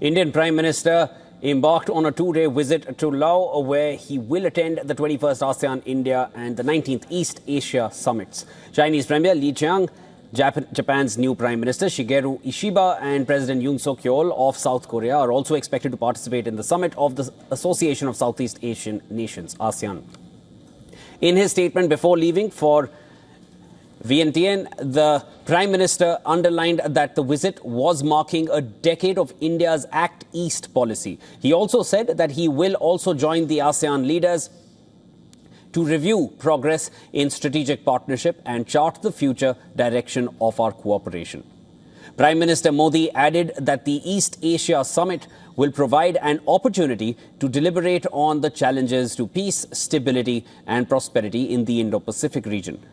Indian Prime Minister embarked on a two-day visit to Laos, where he will attend the 21st ASEAN-India and the 19th East Asia summits. Chinese Premier Li Qiang, Japan's new Prime Minister Shigeru Ishiba and President Yoon Suk-yeol of South Korea are also expected to participate in the summit of the Association of Southeast Asian Nations, ASEAN. In his statement before leaving for Vientiane, the Prime Minister underlined that the visit was marking a decade of India's Act East policy. He also said that he will also join the ASEAN leaders to review progress in strategic partnership and chart the future direction of our cooperation. Prime Minister Modi added that the East Asia Summit will provide an opportunity to deliberate on the challenges to peace, stability and prosperity in the Indo-Pacific region.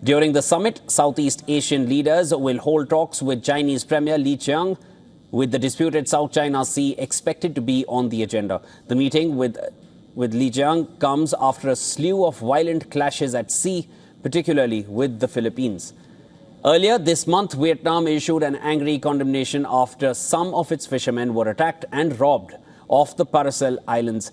During the summit, Southeast Asian leaders will hold talks with Chinese Premier Li Qiang, with the disputed South China Sea expected to be on the agenda. The meeting with Li Qiang comes after a slew of violent clashes at sea, particularly with the Philippines. Earlier this month, Vietnam issued an angry condemnation after some of its fishermen were attacked and robbed off the Paracel Islands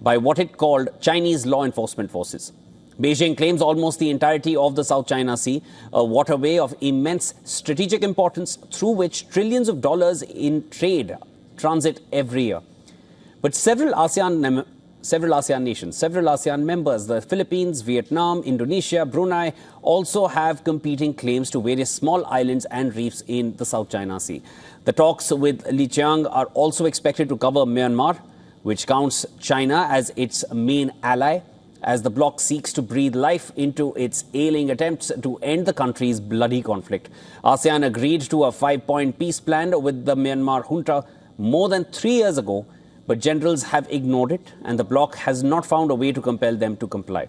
by what it called Chinese law enforcement forces. Beijing claims almost the entirety of the South China Sea, a waterway of immense strategic importance through which trillions of dollars in trade transit every year. But several ASEAN members, the Philippines, Vietnam, Indonesia, Brunei, also have competing claims to various small islands and reefs in the South China Sea. The talks with Li Qiang are also expected to cover Myanmar, which counts China as its main ally, as the bloc seeks to breathe life into its ailing attempts to end the country's bloody conflict. ASEAN agreed to a 5-point peace plan with the Myanmar junta more than 3 years ago, but generals have ignored it, and the bloc has not found a way to compel them to comply.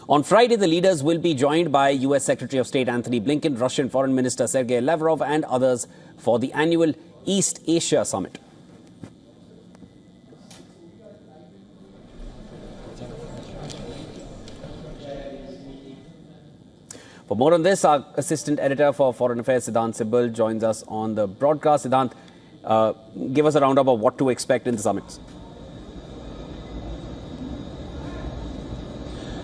On Friday, the leaders will be joined by US Secretary of State Antony Blinken, Russian Foreign Minister Sergei Lavrov, and others for the annual East Asia Summit. For more on this, our Assistant Editor for Foreign Affairs, Siddhant Sibal, joins us on the broadcast. Siddhant, give us a roundup of what to expect in the summits.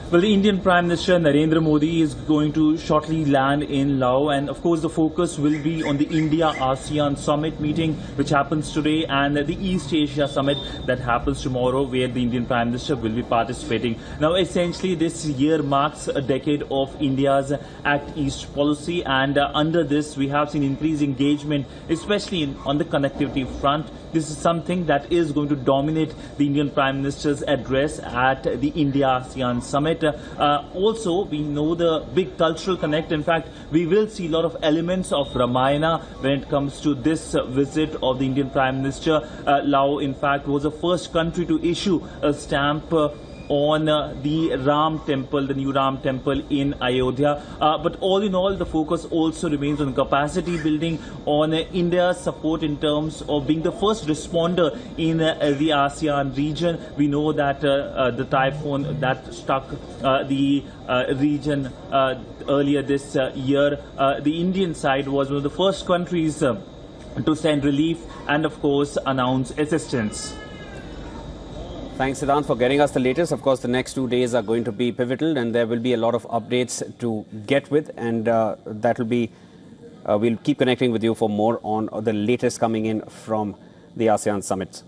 Well, the Indian Prime Minister Narendra Modi is going to shortly land in Laos, and of course the focus will be on the India-ASEAN Summit meeting, which happens today, and the East Asia Summit that happens tomorrow, where the Indian Prime Minister will be participating. Now, essentially, this year marks a decade of India's Act East policy, and under this, we have seen increased engagement, especially on the connectivity front. This is something that is going to dominate the Indian Prime Minister's address at the India-ASEAN Summit. Also, we know the big cultural connect. In fact, we will see a lot of elements of Ramayana when it comes to this visit of the Indian Prime Minister. Laos, in fact, was the first country to issue a stamp on the Ram Temple, the new Ram Temple in Ayodhya. But all in all, the focus also remains on capacity building, on India's support in terms of being the first responder in the ASEAN region. We know that the typhoon that struck the region earlier this year, the Indian side was one of the first countries to send relief and, of course, announce assistance. Thanks, Siddhant, for getting us the latest. Of course, the next 2 days are going to be pivotal, and there will be a lot of updates to get with, and that will be, we'll keep connecting with you for more on the latest coming in from the ASEAN summits.